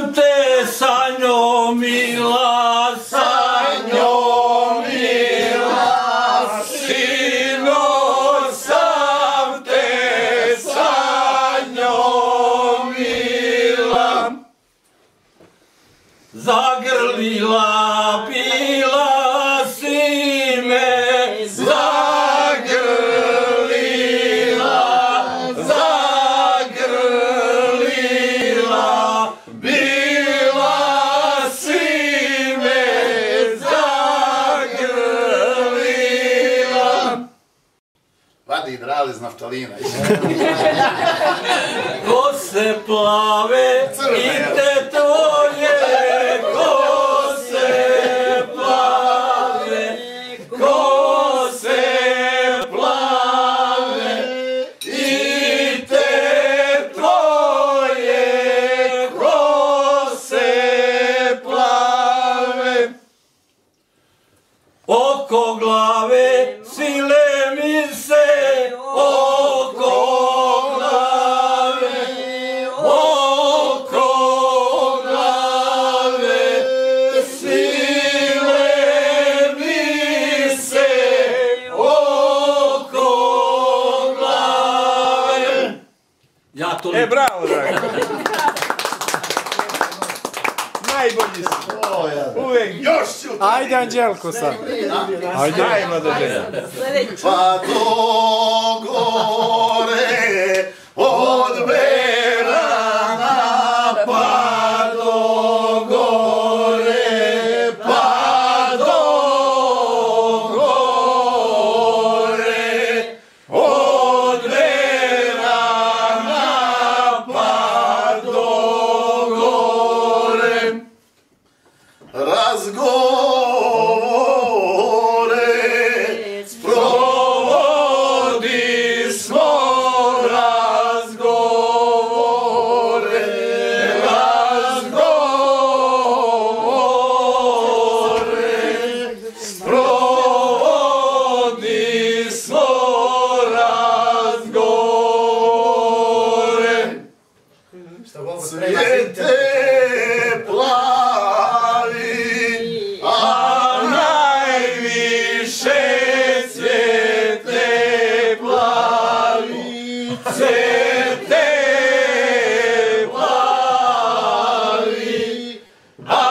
sam te sanjo mila, sanjo mila, sinoć sam te sanjo mila, zagrlila bila si me, zagrlila bila si me, zagrlila. Vadi hidrali iz naftalina. Kose plave i te tvoje, kose plave, kose plave i te tvoje, kose plave. Oko glave sile mi se, oko glave, oko glave sile mi se, oko glave. Ja to E, bravo, drago. Najbolji si. Uvijek. Još ću! Ajde, Anđelko sad. Ajde. Ajmo do žena. Pa do gore od Berana, pa do gore, pa do gore od Berana, pa do gore. Razgovore sprovodi smo, razgovore, razgovore sprovodi smo, razgovore. Cvijete plavi, a najviše cvijete plavi, cvijete plavi, a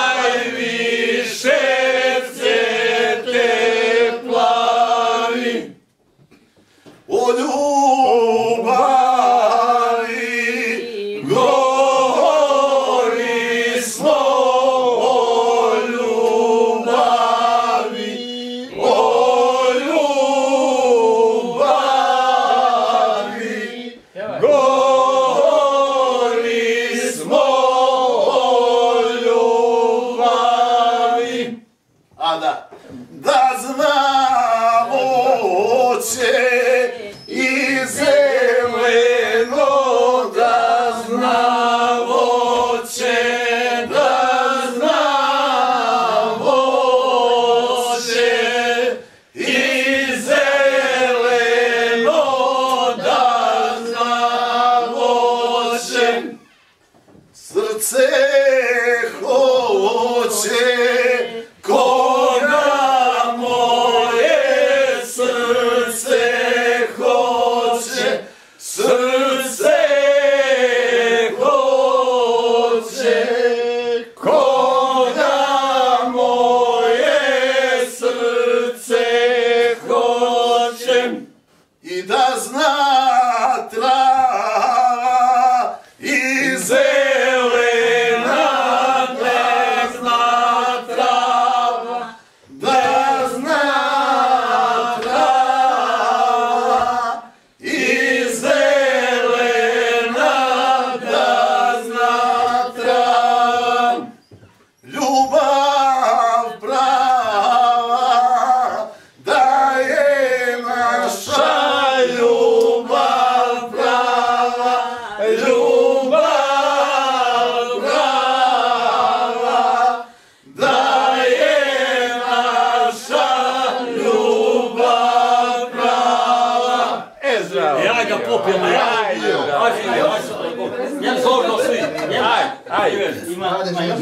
najviše cvijete plavi. O ljubavi govori smo, o ljubavi, o ljubavi govori smo, o ljubavi. A da znamo će i zeleno, da znamo će, da znamo će i zeleno, da znamo će. Srce hoće, koga moje srce hoće, srce hoće, koga moje srce hoće. I da zna trava i zelena, da zna trava, da zna trava i zelena, da zna trava. Ljubav prava, da je naša ljubav prava, ljubav Ajde. Ima još?